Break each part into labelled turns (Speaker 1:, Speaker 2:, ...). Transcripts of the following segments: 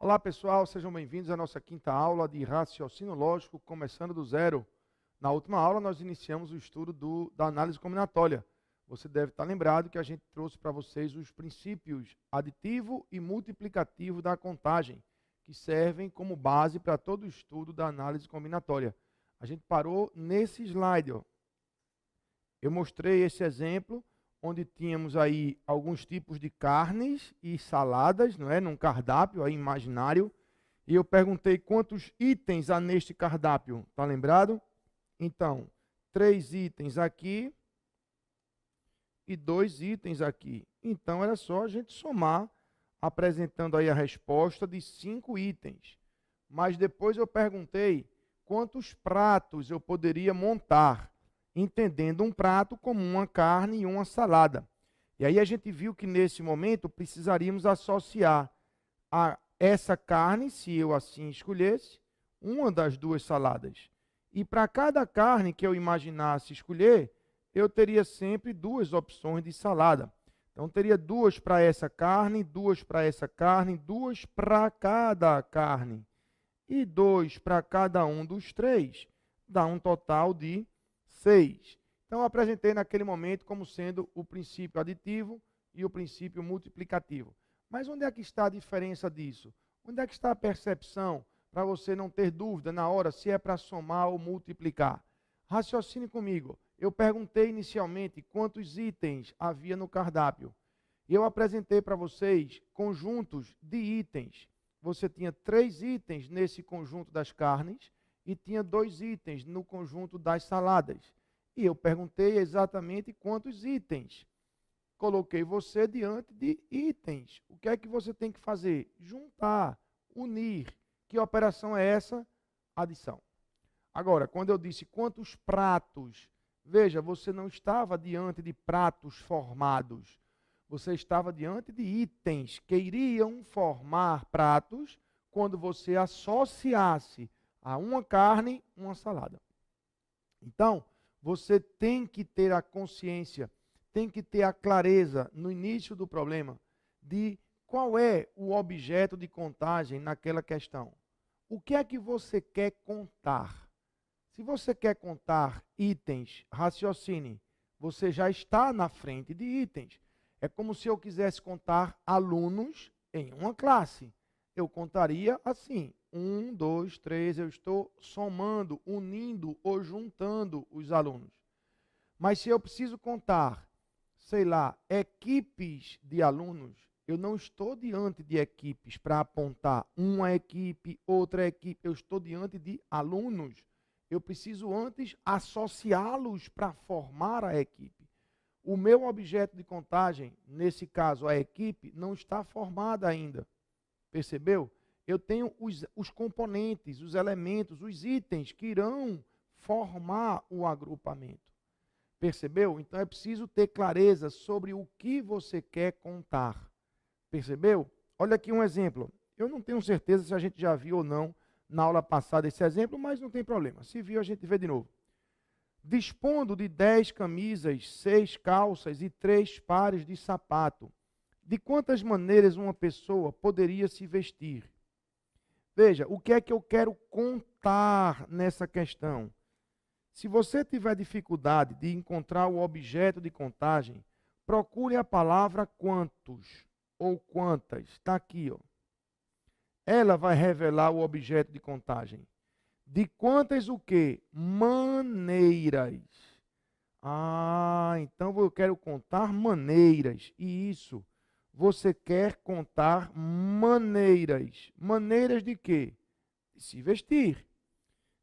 Speaker 1: Olá pessoal, sejam bem-vindos à nossa quinta aula de raciocínio lógico, começando do zero. Na última aula nós iniciamos o estudo da análise combinatória. Você deve estar lembrado que a gente trouxe para vocês os princípios aditivo e multiplicativo da contagem, que servem como base para todo o estudo da análise combinatória. A gente parou nesse slide, ó. Eu mostrei esse exemplo, onde tínhamos aí alguns tipos de carnes e saladas, não é? Num cardápio aí imaginário. E eu perguntei quantos itens há neste cardápio. Tá lembrado? Então, 3 itens aqui e 2 itens aqui. Então, era só a gente somar, apresentando aí a resposta de 5 itens. Mas depois eu perguntei quantos pratos eu poderia montar, entendendo um prato como uma carne e uma salada. E aí a gente viu que nesse momento precisaríamos associar a essa carne, se eu assim escolhesse, uma das duas saladas. E para cada carne que eu imaginasse escolher, eu teria sempre 2 opções de salada. Então teria 2 para essa carne, 2 para essa carne, 2 para cada carne. E 2 para cada um dos 3. Dá um total de 6. Então, eu apresentei naquele momento como sendo o princípio aditivo e o princípio multiplicativo. Mas onde é que está a diferença disso? Onde é que está a percepção para você não ter dúvida na hora se é para somar ou multiplicar? Raciocine comigo. Eu perguntei inicialmente quantos itens havia no cardápio. E eu apresentei para vocês conjuntos de itens. Você tinha 3 itens nesse conjunto das carnes e tinha 2 itens no conjunto das saladas. E eu perguntei exatamente quantos itens. Coloquei você diante de itens. O que é que você tem que fazer? Juntar, unir. Que operação é essa? Adição. Agora, quando eu disse quantos pratos, veja, você não estava diante de pratos formados. Você estava diante de itens que iriam formar pratos quando você associasse a uma carne, uma salada. Então, você tem que ter a consciência, tem que ter a clareza no início do problema de qual é o objeto de contagem naquela questão. O que é que você quer contar? Se você quer contar itens, raciocine, você já está na frente de itens. É como se eu quisesse contar alunos em uma classe. Eu contaria assim, 1, 2, 3, eu estou somando, unindo ou juntando os alunos. Mas se eu preciso contar, sei lá, equipes de alunos, eu não estou diante de equipes para apontar uma equipe, outra equipe, eu estou diante de alunos. Eu preciso antes associá-los para formar a equipe. O meu objeto de contagem, nesse caso a equipe, não está formada ainda. Percebeu? Eu tenho os componentes, os elementos, os itens que irão formar o agrupamento. Percebeu? Então é preciso ter clareza sobre o que você quer contar. Percebeu? Olha aqui um exemplo. Eu não tenho certeza se a gente já viu ou não na aula passada esse exemplo, mas não tem problema. Se viu, a gente vê de novo. Dispondo de 10 camisas, 6 calças e 3 pares de sapato, de quantas maneiras uma pessoa poderia se vestir? Veja, o que é que eu quero contar nessa questão? Se você tiver dificuldade de encontrar o objeto de contagem, procure a palavra quantos ou quantas. Está aqui, ó. Ela vai revelar o objeto de contagem. De quantas o quê? Maneiras. Então eu quero contar maneiras. E isso, você quer contar maneiras. Maneiras de quê? De se vestir.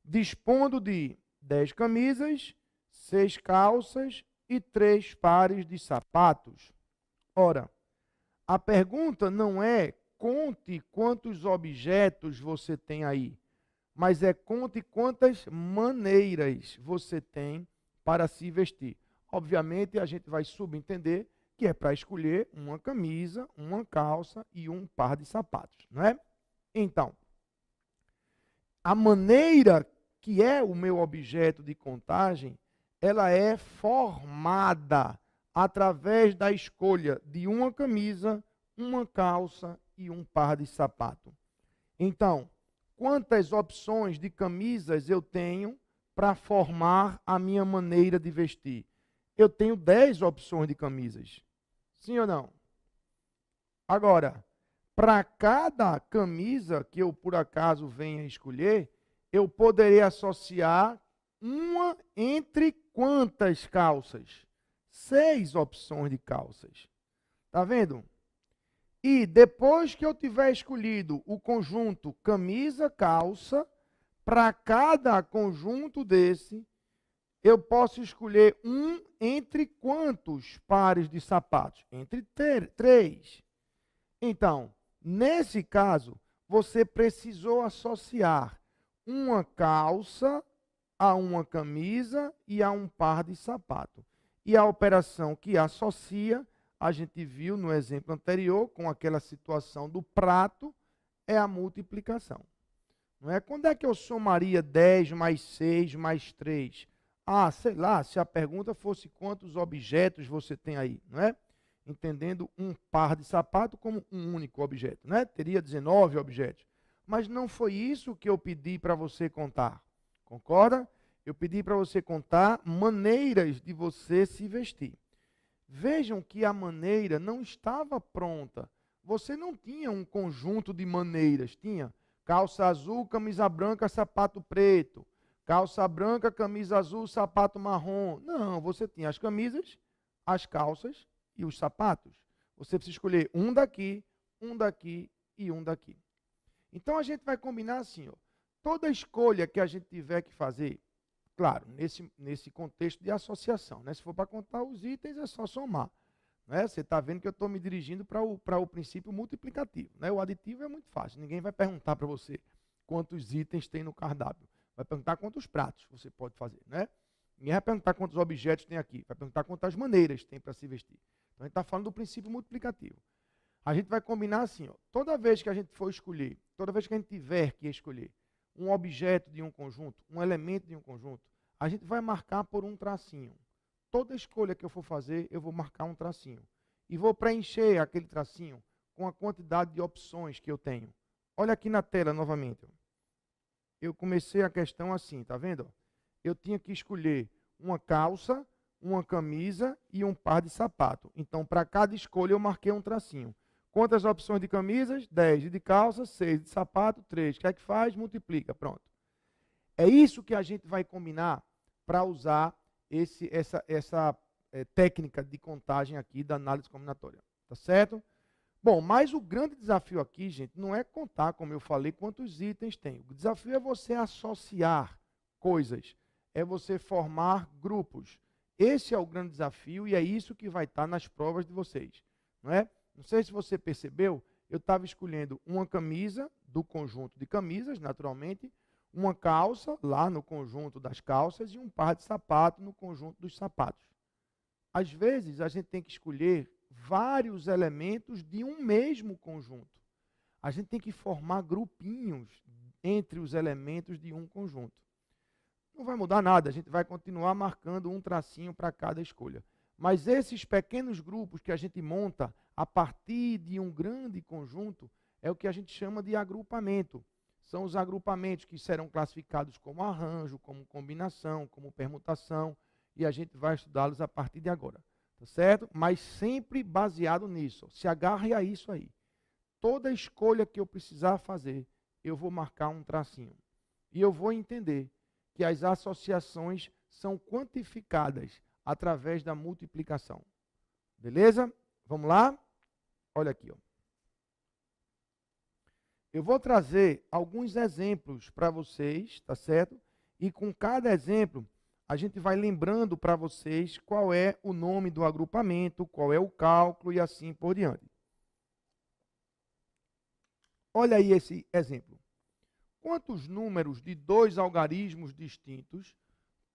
Speaker 1: Dispondo de 10 camisas, 6 calças e 3 pares de sapatos. Ora, a pergunta não é conte quantos objetos você tem aí, mas é conte quantas maneiras você tem para se vestir. Obviamente, a gente vai subentender que é para escolher uma camisa, uma calça e um par de sapatos, não é? Então, a maneira que é o meu objeto de contagem, ela é formada através da escolha de uma camisa, uma calça e um par de sapato. Então, quantas opções de camisas eu tenho para formar a minha maneira de vestir? Eu tenho 10 opções de camisas. Sim ou não? Agora, para cada camisa que eu por acaso venha escolher, eu poderei associar uma entre quantas calças? 6 opções de calças. Tá vendo? E depois que eu tiver escolhido o conjunto camisa, calça, para cada conjunto desse, eu posso escolher um entre quantos pares de sapatos? Entre 3. Então, nesse caso, você precisou associar uma calça a uma camisa e a um par de sapato. E a operação que associa, a gente viu no exemplo anterior, com aquela situação do prato, é a multiplicação. Não é? Quando é que eu somaria 10 mais 6 mais 3? Ah, sei lá, se a pergunta fosse quantos objetos você tem aí, não é? Entendendo um par de sapato como um único objeto, né? Teria 19 objetos. Mas não foi isso que eu pedi para você contar. Concorda? Eu pedi para você contar maneiras de você se vestir. Vejam que a maneira não estava pronta. Você não tinha um conjunto de maneiras, tinha calça azul, camisa branca, sapato preto. Calça branca, camisa azul, sapato marrom. Não, você tinha as camisas, as calças e os sapatos. Você precisa escolher um daqui e um daqui. Então a gente vai combinar assim, ó, toda escolha que a gente tiver que fazer, claro, nesse contexto de associação, né? Se for para contar os itens, é só somar. Né? Você está vendo que eu estou me dirigindo para o princípio multiplicativo. Né? O aditivo é muito fácil, ninguém vai perguntar para você quantos itens tem no cardápio. Vai perguntar quantos pratos você pode fazer. Né? Ninguém vai perguntar quantos objetos tem aqui, vai perguntar quantas maneiras tem para se vestir. Então a gente está falando do princípio multiplicativo. A gente vai combinar assim, ó, toda vez que a gente for escolher, toda vez que a gente tiver que escolher um objeto de um conjunto, um elemento de um conjunto, a gente vai marcar por um tracinho. Toda escolha que eu for fazer, eu vou marcar um tracinho. E vou preencher aquele tracinho com a quantidade de opções que eu tenho. Olha aqui na tela novamente. Eu comecei a questão assim, tá vendo? Eu tinha que escolher uma calça, uma camisa e um par de sapato. Então, para cada escolha, eu marquei um tracinho. Quantas opções de camisas? 10. De calça, 6. De sapato, 3. O que é que faz? Multiplica. Pronto. É isso que a gente vai combinar para usar essa técnica de contagem aqui da análise combinatória. Tá certo? Bom, mas o grande desafio aqui, gente, não é contar, como eu falei, quantos itens tem. O desafio é você associar coisas. É você formar grupos. Esse é o grande desafio e é isso que vai estar nas provas de vocês. Não é? Não sei se você percebeu, eu estava escolhendo uma camisa do conjunto de camisas, naturalmente, uma calça lá no conjunto das calças e um par de sapato no conjunto dos sapatos. Às vezes, a gente tem que escolher vários elementos de um mesmo conjunto. A gente tem que formar grupinhos entre os elementos de um conjunto. Não vai mudar nada, a gente vai continuar marcando um tracinho para cada escolha. Mas esses pequenos grupos que a gente monta a partir de um grande conjunto é o que a gente chama de agrupamento. São os agrupamentos que serão classificados como arranjo, como combinação, como permutação, e a gente vai estudá-los a partir de agora. Tá certo? Mas sempre baseado nisso. Se agarre a isso aí. Toda escolha que eu precisar fazer, eu vou marcar um tracinho. E eu vou entender que as associações são quantificadas através da multiplicação. Beleza? Vamos lá? Olha aqui, ó. Eu vou trazer alguns exemplos para vocês, tá certo? E com cada exemplo, a gente vai lembrando para vocês qual é o nome do agrupamento, qual é o cálculo e assim por diante. Olha aí esse exemplo. Quantos números de dois algarismos distintos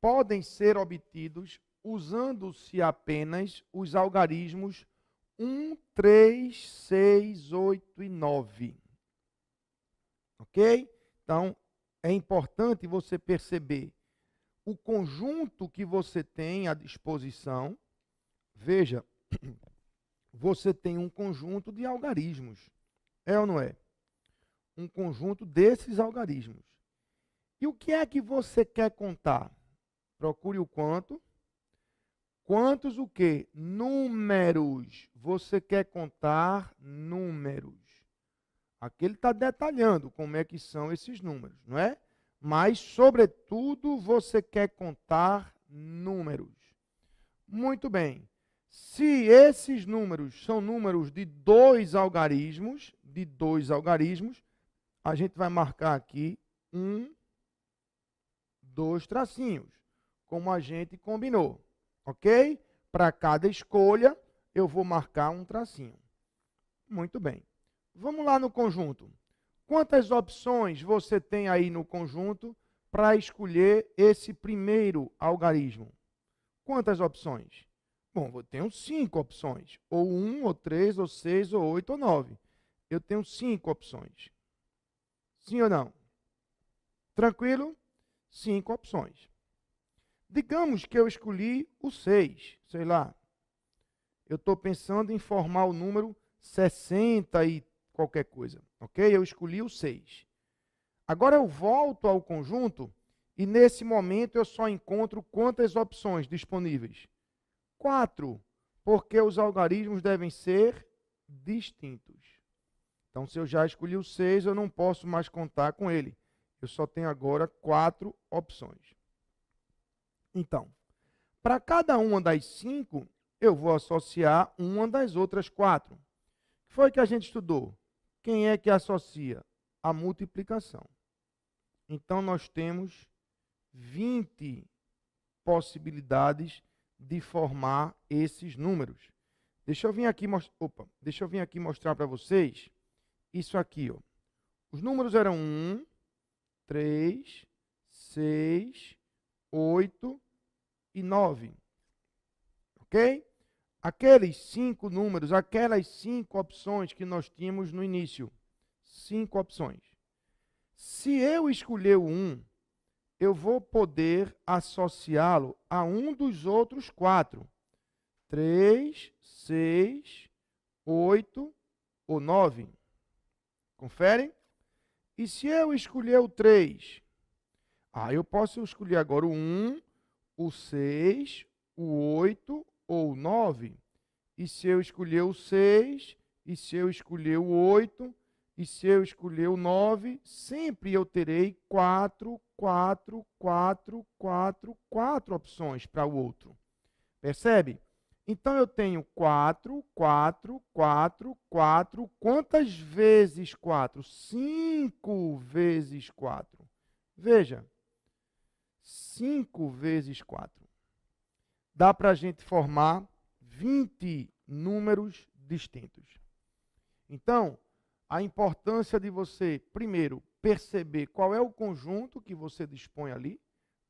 Speaker 1: podem ser obtidos usando-se apenas os algarismos 1, 3, 6, 8 e 9? Ok? Então, é importante você perceber o conjunto que você tem à disposição. Veja, você tem um conjunto de algarismos. É ou não é? um conjunto desses algarismos. E o que é que você quer contar? Procure o quanto. Quantos o quê? Números. Você quer contar números. Aqui ele está detalhando como é que são esses números, não é? Mas, sobretudo, você quer contar números. Muito bem. Se esses números são números de dois algarismos, a gente vai marcar aqui 1, 2 tracinhos, como a gente combinou, ok? Para cada escolha, eu vou marcar um tracinho. Muito bem. Vamos lá no conjunto. Quantas opções você tem aí no conjunto para escolher esse primeiro algarismo? Quantas opções? Bom, eu tenho 5 opções. Ou 1, ou 3, ou 6, ou 8, ou 9. Eu tenho 5 opções. Sim ou não? Tranquilo? 5 opções. Digamos que eu escolhi o 6, sei lá. Eu estou pensando em formar o número 60 e qualquer coisa, ok? Eu escolhi o 6. Agora eu volto ao conjunto e nesse momento eu só encontro quantas opções disponíveis? 4, porque os algarismos devem ser distintos. Então, se eu já escolhi o 6, eu não posso mais contar com ele. Eu só tenho agora 4 opções. Então, para cada uma das 5, eu vou associar uma das outras 4. O que foi que a gente estudou? Quem é que associa? A multiplicação. Então, nós temos 20 possibilidades de formar esses números. Deixa eu vir aqui mostrar para vocês isso aqui. Ó. Os números eram 1, 3, 6, 8 e 9. Ok? Aqueles 5 números, aquelas 5 opções que nós tínhamos no início. 5 opções. Se eu escolher o 1, eu vou poder associá-lo a um dos outros 4. 3, 6, 8 ou 9. Conferem? E se eu escolher o 3? Eu posso escolher agora o 1, o 6, o 8 ou o 9. E se eu escolher o 6, e se eu escolher o 8, e se eu escolher o 9, sempre eu terei 4 opções para o outro. Percebe? Então, eu tenho 4. Quantas vezes 4? 5 vezes 4. Veja. 5 vezes 4. Dá para a gente formar 20 números distintos. Então, a importância de você, primeiro, perceber qual é o conjunto que você dispõe ali.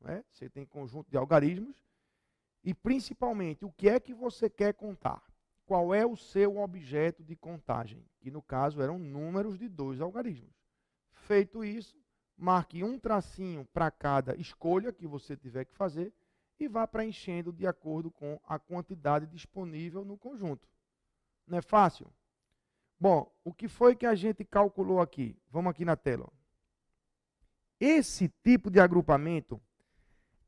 Speaker 1: Né? Você tem conjunto de algarismos. E, principalmente, o que é que você quer contar? Qual é o seu objeto de contagem? Que, no caso, eram números de 2 algarismos. Feito isso, marque um tracinho para cada escolha que você tiver que fazer e vá preenchendo de acordo com a quantidade disponível no conjunto. Não é fácil? Bom, o que foi que a gente calculou aqui? Vamos aqui na tela. Esse tipo de agrupamento,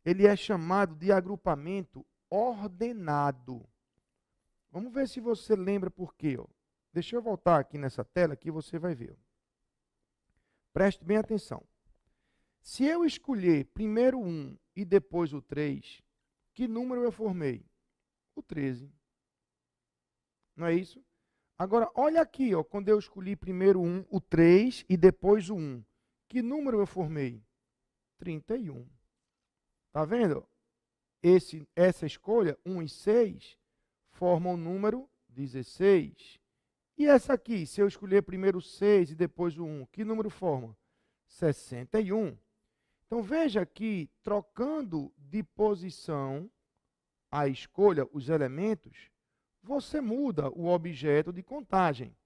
Speaker 1: ele é chamado de agrupamento ordenado. Vamos ver se você lembra por quê. Ó. Deixa eu voltar aqui nessa tela que você vai ver. Ó. Preste bem atenção. Se eu escolher primeiro o 1 e depois o 3, que número eu formei? O 13. Não é isso? Agora, olha aqui, ó, quando eu escolhi primeiro o 3 e depois o 1. Que número eu formei? 31. Está vendo? Essa escolha, 1 e 6, formam o número 16. E essa aqui, se eu escolher primeiro o 6 e depois o 1, que número forma? 61. Então, veja que, trocando de posição a escolha, os elementos, você muda o objeto de contagem.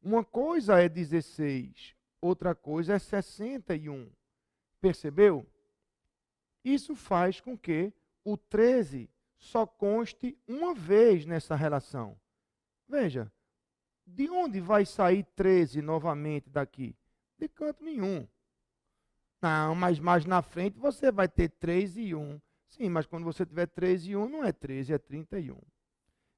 Speaker 1: Uma coisa é 16, outra coisa é 61. Percebeu? Isso faz com que o 13 só conste uma vez nessa relação. Veja, de onde vai sair 13 novamente daqui? De canto nenhum. Não, mas mais na frente você vai ter 3 e 1. Sim, mas quando você tiver 3 e 1, não é 13, é 31.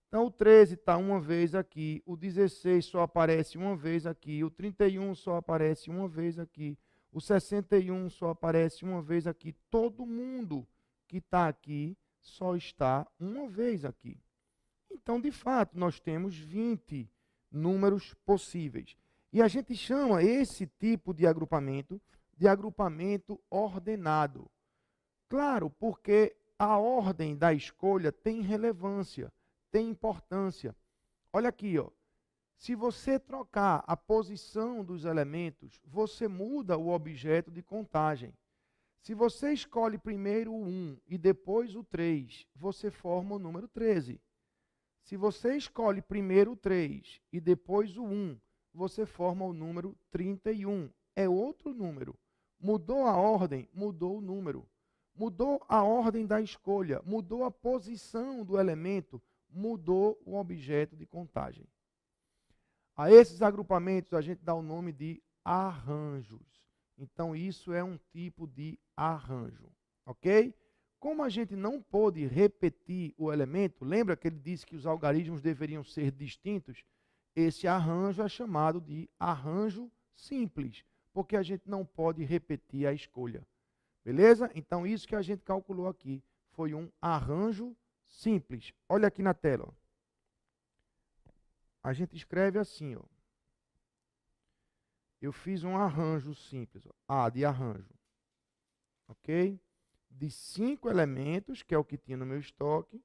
Speaker 1: Então, o 13 está uma vez aqui, o 16 só aparece uma vez aqui, o 31 só aparece uma vez aqui, o 61 só aparece uma vez aqui. Todo mundo que está aqui só está uma vez aqui. Então, de fato, nós temos 20 números possíveis. E a gente chama esse tipo de agrupamento ordenado. Claro, porque a ordem da escolha tem relevância, tem importância. Olha aqui, ó. Se você trocar a posição dos elementos, você muda o objeto de contagem. Se você escolhe primeiro o 1 e depois o 3, você forma o número 13. Se você escolhe primeiro o 3 e depois o 1, você forma o número 31. É outro número. Mudou a ordem, mudou o número. Mudou a ordem da escolha, mudou a posição do elemento, mudou o objeto de contagem. A esses agrupamentos a gente dá o nome de arranjos. Então, isso é um tipo de arranjo, ok? Como a gente não pôde repetir o elemento, lembra que ele disse que os algarismos deveriam ser distintos? Esse arranjo é chamado de arranjo simples, porque a gente não pode repetir a escolha. Beleza? Então, isso que a gente calculou aqui foi um arranjo simples. Olha aqui na tela. Ó. A gente escreve assim, ó. Eu fiz um arranjo simples. Ó. A de arranjo. Ok? De 5 elementos, que é o que tinha no meu estoque,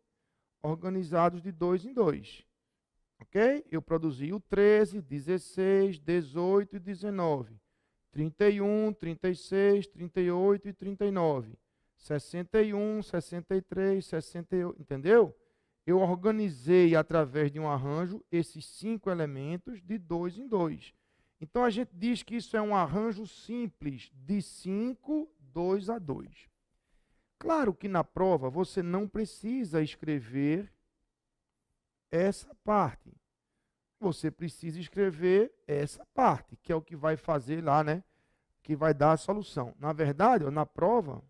Speaker 1: organizados de 2 em 2. Ok? Eu produzi o 13, 16, 18 e 19. 31, 36, 38 e 39. 61, 63, 68. Entendeu? Eu organizei através de um arranjo esses 5 elementos de 2 em 2. Então a gente diz que isso é um arranjo simples de 5, 2 a 2. Claro que na prova você não precisa escrever essa parte. Você precisa escrever essa parte, que é o que vai fazer lá, né? Que vai dar a solução. Na verdade, ó, na prova,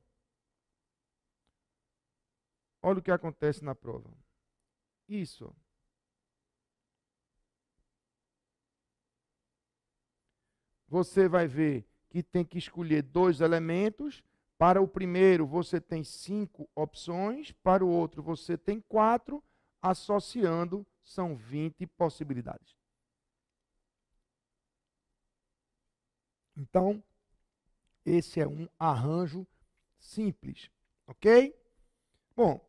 Speaker 1: olha o que acontece na prova. Isso. Você vai ver que tem que escolher 2 elementos. Para o primeiro, você tem 5 opções. Para o outro, você tem 4. Associando, são 20 possibilidades. Então, esse é um arranjo simples, ok? Bom,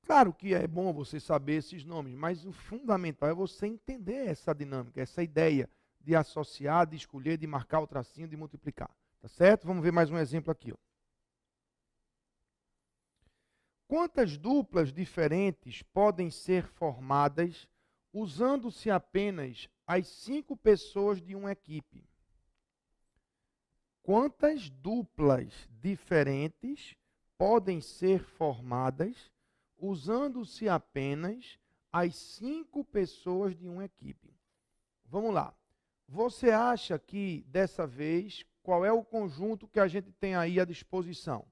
Speaker 1: claro que é bom você saber esses nomes, mas o fundamental é você entender essa dinâmica, essa ideia de associar, de escolher, de marcar o tracinho, de multiplicar, tá certo? Vamos ver mais um exemplo aqui, ó. Quantas duplas diferentes podem ser formadas usando-se apenas as 5 pessoas de uma equipe? Quantas duplas diferentes podem ser formadas usando-se apenas as 5 pessoas de uma equipe? Vamos lá. Você acha que, dessa vez, qual é o conjunto que a gente tem aí à disposição?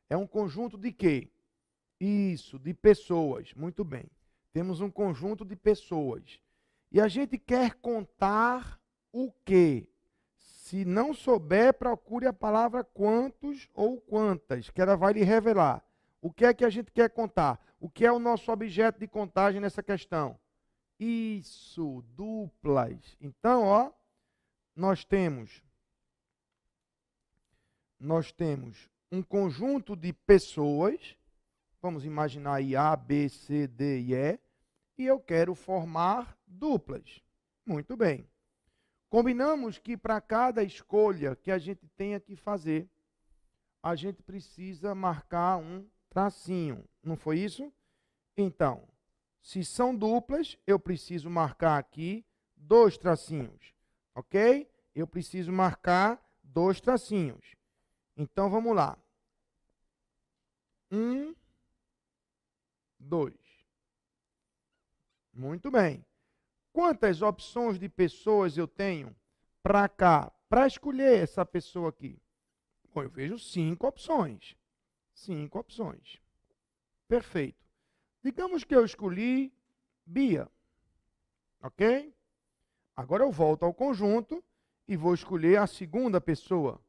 Speaker 1: É um conjunto de quê? Isso, de pessoas. Muito bem. Temos um conjunto de pessoas. E a gente quer contar o quê? Se não souber, procure a palavra quantos ou quantas, que ela vai lhe revelar. O que é que a gente quer contar? O que é o nosso objeto de contagem nessa questão? Isso, duplas. Então, ó, nós temos um conjunto de pessoas. Vamos imaginar aí A, B, C, D e E. E eu quero formar duplas. Muito bem. Combinamos que para cada escolha que a gente tenha que fazer, a gente precisa marcar um tracinho. Não foi isso? Então, se são duplas, eu preciso marcar aqui 2 tracinhos. Ok? Eu preciso marcar 2 tracinhos. Então, vamos lá. 1, 2. Muito bem. Quantas opções de pessoas eu tenho para cá? para escolher essa pessoa aqui? Bom, eu vejo 5 opções. 5 opções. Perfeito. Digamos que eu escolhi Bia. Ok? Agora eu volto ao conjunto e vou escolher a segunda pessoa.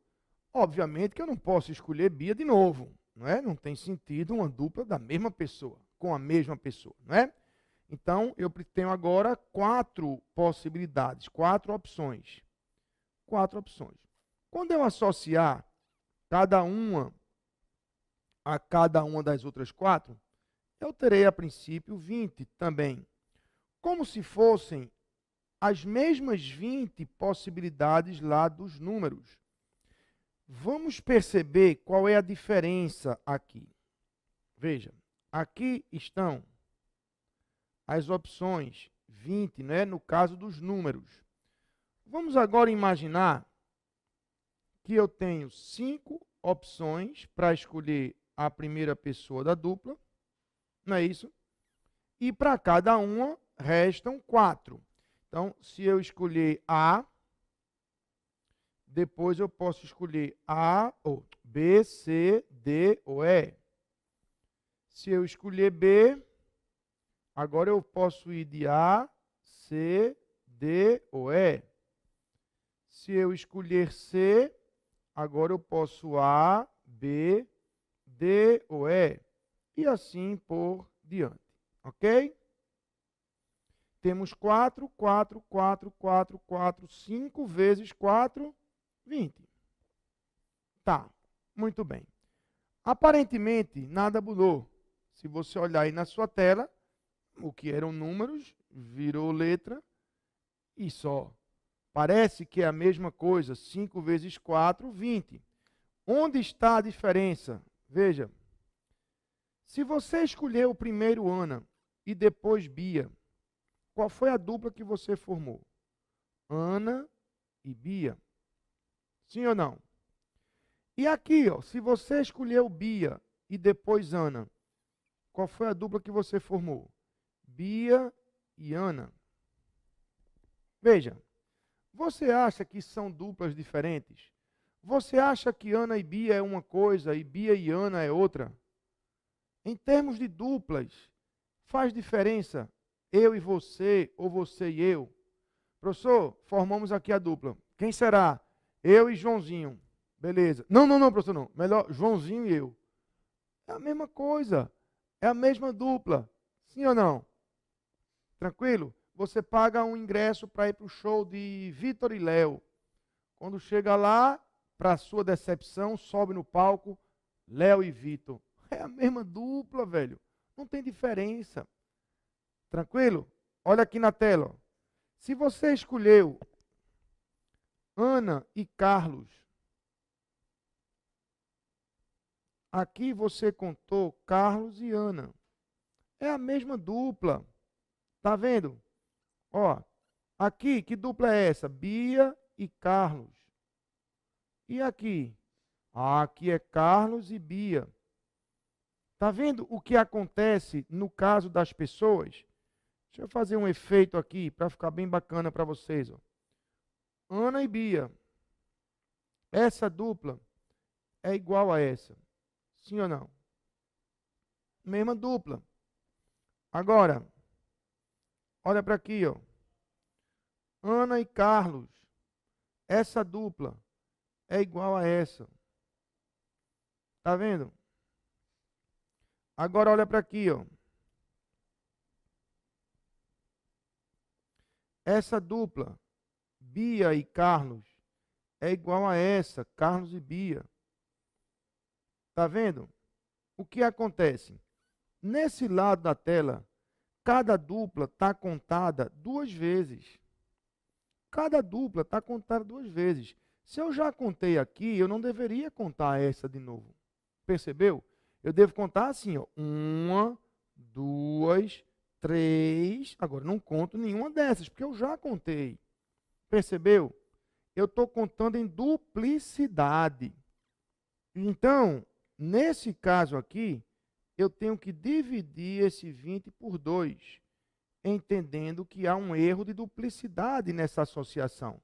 Speaker 1: Obviamente que eu não posso escolher Bia de novo. Não é? Não tem sentido uma dupla da mesma pessoa, com a mesma pessoa. Não é? Então, eu tenho agora 4 possibilidades, 4 opções. 4 opções. Quando eu associar cada uma a cada uma das outras 4, eu terei, a princípio, 20 também. Como se fossem as mesmas 20 possibilidades lá dos números. Vamos perceber qual é a diferença aqui. Veja, aqui estão as opções 20, né, no caso dos números. Vamos agora imaginar que eu tenho 5 opções para escolher a primeira pessoa da dupla, não é isso? E para cada uma restam 4. Então, se eu escolher A, depois eu posso escolher A, ou B, C, D ou E. Se eu escolher B, agora eu posso ir de A, C, D ou E. Se eu escolher C, agora eu posso A, B, D ou E. E assim por diante. Ok? Temos 4, 4, 4, 4, 4, 5 vezes 4, 20. Tá, muito bem. Aparentemente, nada mudou. Se você olhar aí na sua tela, o que eram números virou letra e só. Parece que é a mesma coisa, 5 vezes 4, 20. Onde está a diferença? Veja, se você escolher o primeiro Ana e depois Bia, qual foi a dupla que você formou? Ana e Bia. Sim ou não? E aqui, ó, se você escolheu Bia e depois Ana, qual foi a dupla que você formou? Bia e Ana. Veja, você acha que são duplas diferentes? Você acha que Ana e Bia é uma coisa e Bia e Ana é outra? Em termos de duplas, faz diferença eu e você ou você e eu? Professor, formamos aqui a dupla. Quem será? Eu e Joãozinho. Beleza. Não, professor, não. Melhor Joãozinho e eu. É a mesma coisa. É a mesma dupla. Sim ou não? Tranquilo? Você paga um ingresso para ir para o show de Vitor e Léo. Quando chega lá, para sua decepção, sobe no palco Léo e Vitor. É a mesma dupla, velho. Não tem diferença. Tranquilo? Olha aqui na tela. Ó. Se você escolheu Ana e Carlos, aqui você contou Carlos e Ana. É a mesma dupla. Tá vendo? Ó, aqui, que dupla é essa? Bia e Carlos. E aqui? Ah, aqui é Carlos e Bia. Tá vendo o que acontece no caso das pessoas? Deixa eu fazer um efeito aqui para ficar bem bacana para vocês. Ó. Ana e Bia. Essa dupla é igual a essa. Sim ou não? Mesma dupla. Agora, olha para aqui, ó. Ana e Carlos. Essa dupla é igual a essa. Tá vendo? Agora olha para aqui, ó. Essa dupla, Bia e Carlos, é igual a essa, Carlos e Bia. Tá vendo? O que acontece? Nesse lado da tela, cada dupla está contada 2 vezes. Cada dupla está contada 2 vezes. Se eu já contei aqui, eu não deveria contar essa de novo. Percebeu? Eu devo contar assim, ó. 1, 2, 3. Agora, não conto nenhuma dessas, porque eu já contei. Percebeu? Eu estou contando em duplicidade. Então, nesse caso aqui, eu tenho que dividir esse 20 por 2, entendendo que há um erro de duplicidade nessa associação.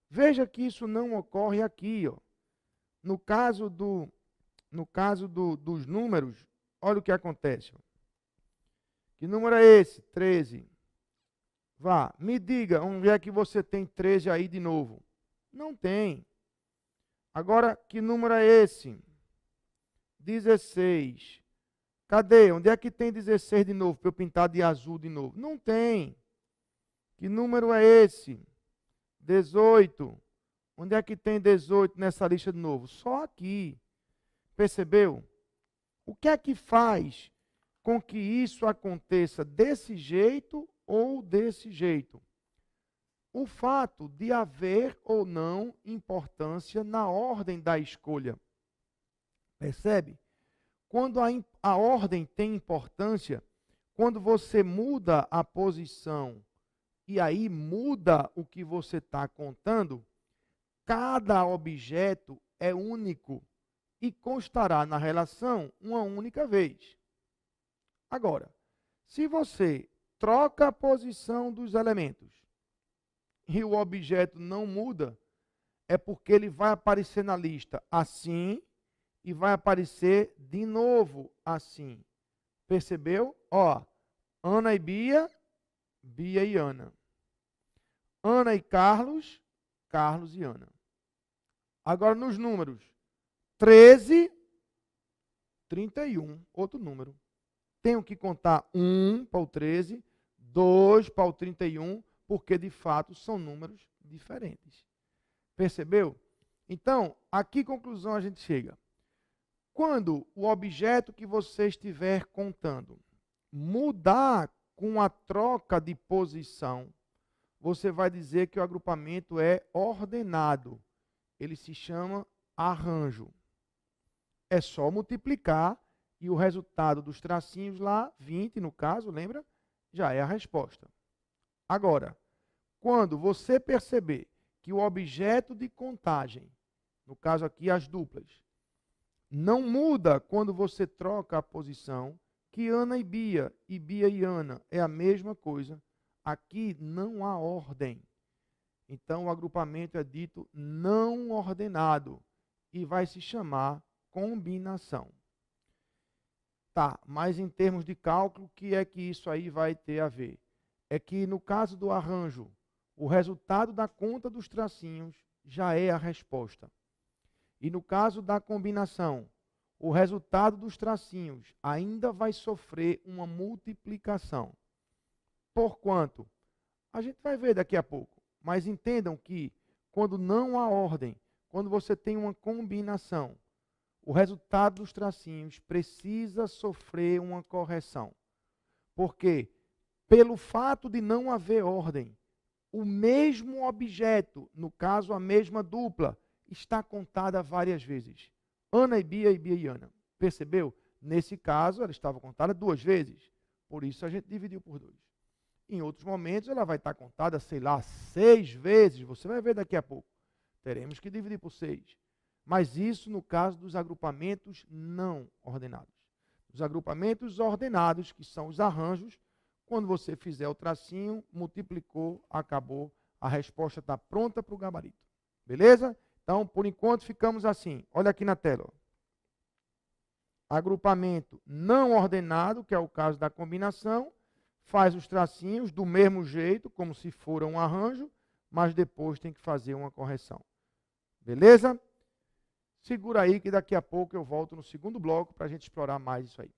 Speaker 1: Veja que isso não ocorre aqui, ó. No caso dos números, olha o que acontece. Ó. Que número é esse? 13. Vá, me diga onde é que você tem 13 aí de novo. Não tem. Agora, que número é esse? 16. Cadê? Onde é que tem 16 de novo, para eu pintar de azul de novo? Não tem. Que número é esse? 18. Onde é que tem 18 nessa lista de novo? Só aqui. Percebeu? O que é que faz com que isso aconteça desse jeito ou desse jeito? O fato de haver ou não importância na ordem da escolha. Percebe? Quando a ordem tem importância, quando você muda a posição e aí muda o que você está contando, cada objeto é único e constará na relação uma única vez. Agora, se você troca a posição dos elementos e o objeto não muda, é porque ele vai aparecer na lista assim e vai aparecer de novo assim. Percebeu? Ó, Ana e Bia, Bia e Ana. Ana e Carlos, Carlos e Ana. Agora nos números 13, 31, outro número. Tenho que contar 1 para o 13, 2 para o 31, porque de fato são números diferentes. Percebeu? Então, a que conclusão a gente chega? Quando o objeto que você estiver contando mudar com a troca de posição, você vai dizer que o agrupamento é ordenado. Ele se chama arranjo. É só multiplicar e o resultado dos tracinhos lá, 20 no caso, lembra? Já é a resposta. Agora, quando você perceber que o objeto de contagem, no caso aqui as duplas, não muda quando você troca a posição, que Ana e Bia e Ana é a mesma coisa, aqui não há ordem. Então o agrupamento é dito não ordenado e vai se chamar combinação. Tá, mas em termos de cálculo, o que é que isso aí vai ter a ver? É que no caso do arranjo, o resultado da conta dos tracinhos já é a resposta. E no caso da combinação, o resultado dos tracinhos ainda vai sofrer uma multiplicação. Porquanto? A gente vai ver daqui a pouco. Mas entendam que quando não há ordem, quando você tem uma combinação, o resultado dos tracinhos precisa sofrer uma correção. Porque, pelo fato de não haver ordem, o mesmo objeto, no caso a mesma dupla, está contada várias vezes. Ana e Bia e Ana. Percebeu? Nesse caso, ela estava contada 2 vezes. Por isso a gente dividiu por 2. Em outros momentos, ela vai estar contada, sei lá, 6 vezes. Você vai ver daqui a pouco. Teremos que dividir por 6. Mas isso no caso dos agrupamentos não ordenados. Os agrupamentos ordenados, que são os arranjos, quando você fizer o tracinho, multiplicou, acabou, a resposta está pronta para o gabarito. Beleza? Então, por enquanto, ficamos assim. Olha aqui na tela. Ó. Agrupamento não ordenado, que é o caso da combinação, faz os tracinhos do mesmo jeito, como se for um arranjo, mas depois tem que fazer uma correção. Beleza? Segura aí que daqui a pouco eu volto no segundo bloco para a gente explorar mais isso aí.